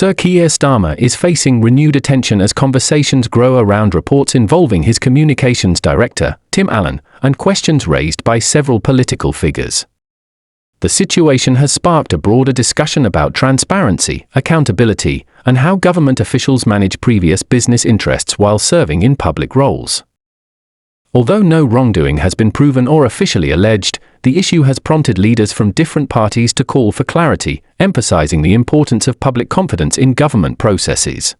Sir Keir Starmer is facing renewed attention as conversations grow around reports involving his communications director, Tim Allan, and questions raised by several political figures. The situation has sparked a broader discussion about transparency, accountability, and how government officials manage previous business interests while serving in public roles. Although no wrongdoing has been proven or officially alleged, the issue has prompted leaders from different parties to call for clarity, emphasizing the importance of public confidence in government processes.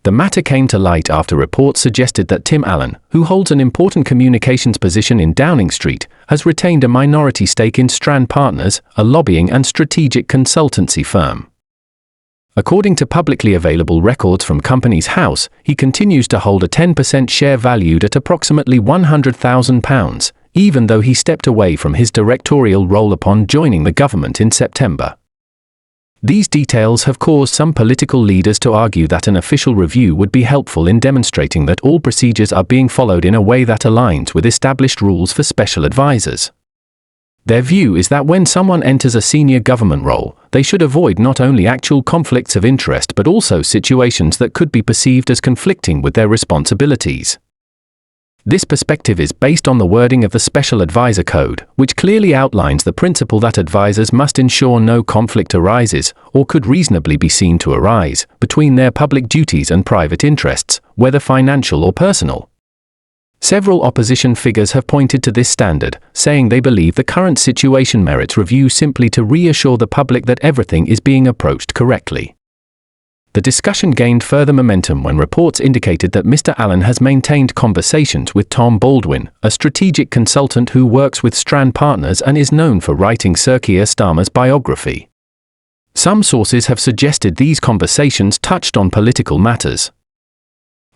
The matter came to light after reports suggested that Tim Allan, who holds an important communications position in Downing Street, has retained a minority stake in Strand Partners, a lobbying and strategic consultancy firm. According to publicly available records from Companies House, he continues to hold a 10% share valued at approximately £100,000, even though he stepped away from his directorial role upon joining the government in September. These details have caused some political leaders to argue that an official review would be helpful in demonstrating that all procedures are being followed in a way that aligns with established rules for special advisors. Their view is that when someone enters a senior government role, they should avoid not only actual conflicts of interest but also situations that could be perceived as conflicting with their responsibilities. This perspective is based on the wording of the Special Advisor Code, which clearly outlines the principle that advisors must ensure no conflict arises, or could reasonably be seen to arise, between their public duties and private interests, whether financial or personal. Several opposition figures have pointed to this standard, saying they believe the current situation merits review simply to reassure the public that everything is being approached correctly. The discussion gained further momentum when reports indicated that Mr. Allan has maintained conversations with Tom Baldwin, a strategic consultant who works with Strand Partners and is known for writing Sir Keir Starmer's biography. Some sources have suggested these conversations touched on political matters.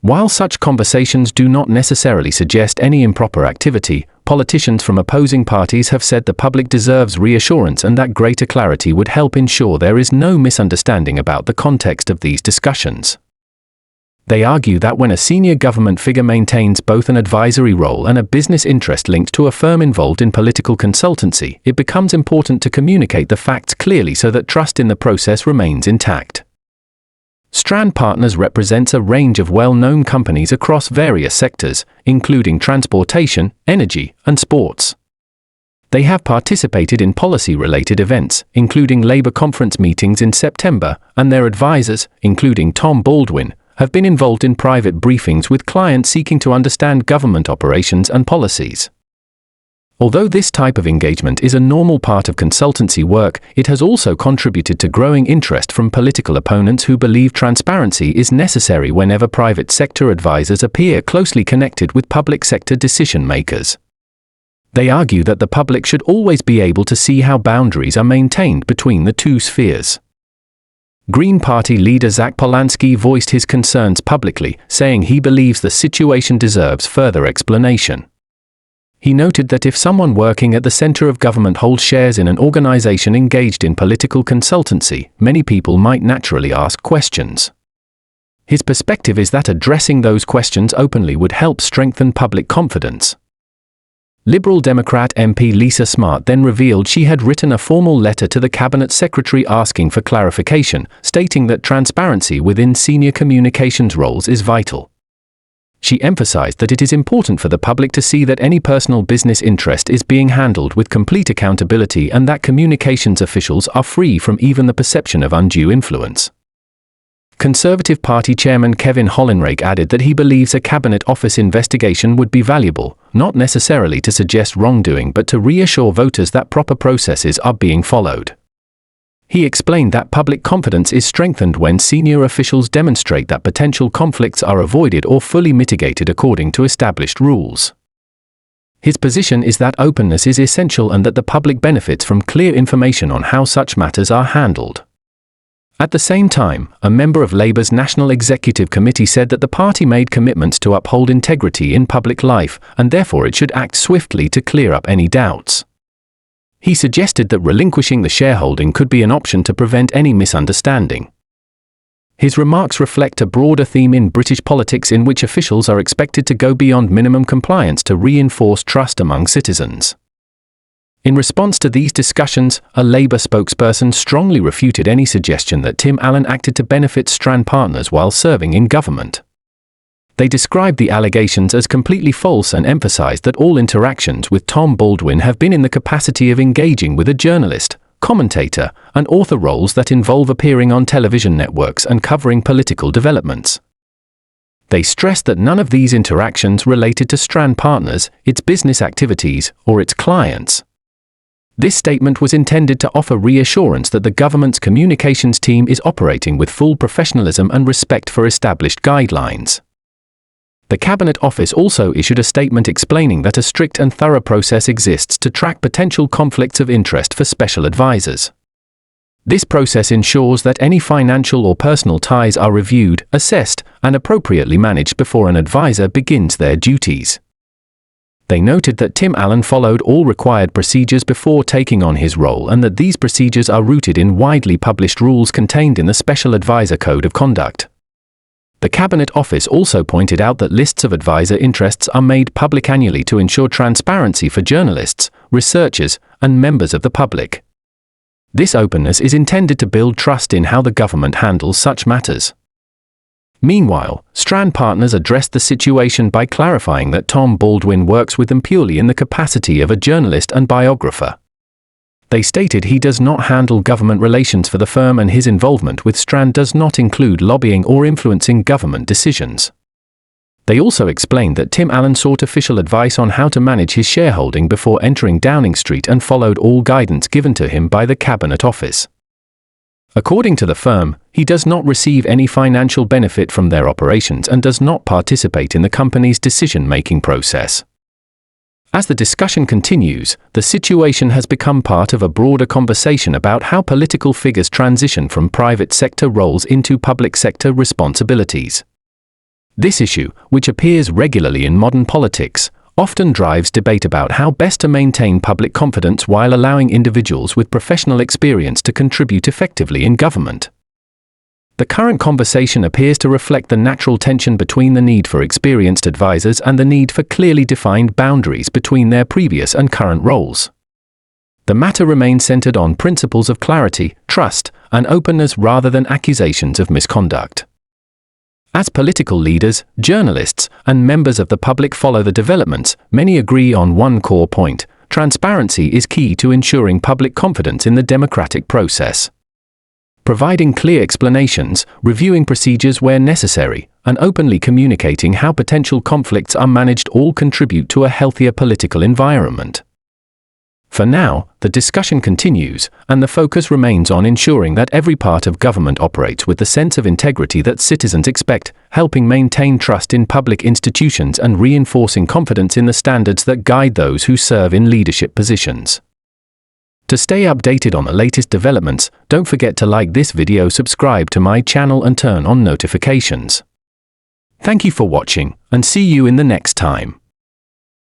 While such conversations do not necessarily suggest any improper activity, politicians from opposing parties have said the public deserves reassurance and that greater clarity would help ensure there is no misunderstanding about the context of these discussions. They argue that when a senior government figure maintains both an advisory role and a business interest linked to a firm involved in political consultancy, it becomes important to communicate the facts clearly so that trust in the process remains intact. Strand Partners represents a range of well-known companies across various sectors, including transportation, energy, and sports. They have participated in policy-related events, including Labour conference meetings in September, and their advisors, including Tom Baldwin, have been involved in private briefings with clients seeking to understand government operations and policies. Although this type of engagement is a normal part of consultancy work, it has also contributed to growing interest from political opponents who believe transparency is necessary whenever private sector advisors appear closely connected with public sector decision-makers. They argue that the public should always be able to see how boundaries are maintained between the two spheres. Green Party leader Zach Polanski voiced his concerns publicly, saying he believes the situation deserves further explanation. He noted that if someone working at the center of government holds shares in an organization engaged in political consultancy, many people might naturally ask questions. His perspective is that addressing those questions openly would help strengthen public confidence. Liberal Democrat MP Lisa Smart then revealed she had written a formal letter to the Cabinet Secretary asking for clarification, stating that transparency within senior communications roles is vital. She emphasized that it is important for the public to see that any personal business interest is being handled with complete accountability and that communications officials are free from even the perception of undue influence. Conservative Party Chairman Kevin Hollinrake added that he believes a Cabinet Office investigation would be valuable, not necessarily to suggest wrongdoing but to reassure voters that proper processes are being followed. He explained that public confidence is strengthened when senior officials demonstrate that potential conflicts are avoided or fully mitigated according to established rules. His position is that openness is essential and that the public benefits from clear information on how such matters are handled. At the same time, a member of Labour's National Executive Committee said that the party made commitments to uphold integrity in public life, and therefore it should act swiftly to clear up any doubts. He suggested that relinquishing the shareholding could be an option to prevent any misunderstanding. His remarks reflect a broader theme in British politics in which officials are expected to go beyond minimum compliance to reinforce trust among citizens. In response to these discussions, a Labour spokesperson strongly refuted any suggestion that Tim Allan acted to benefit Strand partners while serving in government. They described the allegations as completely false and emphasised that all interactions with Tom Baldwin have been in the capacity of engaging with a journalist, commentator, and author roles that involve appearing on television networks and covering political developments. They stressed that none of these interactions related to Strand partners, its business activities, or its clients. This statement was intended to offer reassurance that the government's communications team is operating with full professionalism and respect for established guidelines. The Cabinet Office also issued a statement explaining that a strict and thorough process exists to track potential conflicts of interest for special advisors. This process ensures that any financial or personal ties are reviewed, assessed, and appropriately managed before an advisor begins their duties. They noted that Tim Allan followed all required procedures before taking on his role and that these procedures are rooted in widely published rules contained in the Special Advisor Code of Conduct. The Cabinet Office also pointed out that lists of advisor interests are made public annually to ensure transparency for journalists, researchers, and members of the public. This openness is intended to build trust in how the government handles such matters. Meanwhile, Strand partners addressed the situation by clarifying that Tom Baldwin works with them purely in the capacity of a journalist and biographer. They stated he does not handle government relations for the firm and his involvement with Strand does not include lobbying or influencing government decisions. They also explained that Tim Allan sought official advice on how to manage his shareholding before entering Downing Street and followed all guidance given to him by the Cabinet Office. According to the firm, he does not receive any financial benefit from their operations and does not participate in the company's decision-making process. As the discussion continues, the situation has become part of a broader conversation about how political figures transition from private sector roles into public sector responsibilities. This issue, which appears regularly in modern politics, often drives debate about how best to maintain public confidence while allowing individuals with professional experience to contribute effectively in government. The current conversation appears to reflect the natural tension between the need for experienced advisors and the need for clearly defined boundaries between their previous and current roles. The matter remains centered on principles of clarity, trust, and openness rather than accusations of misconduct. As political leaders, journalists, and members of the public follow the developments, many agree on one core point: transparency is key to ensuring public confidence in the democratic process. Providing clear explanations, reviewing procedures where necessary, and openly communicating how potential conflicts are managed all contribute to a healthier political environment. For now, the discussion continues, and the focus remains on ensuring that every part of government operates with the sense of integrity that citizens expect, helping maintain trust in public institutions and reinforcing confidence in the standards that guide those who serve in leadership positions. To stay updated on the latest developments, don't forget to like this video, subscribe to my channel and turn on notifications. Thank you for watching, and see you in the next time.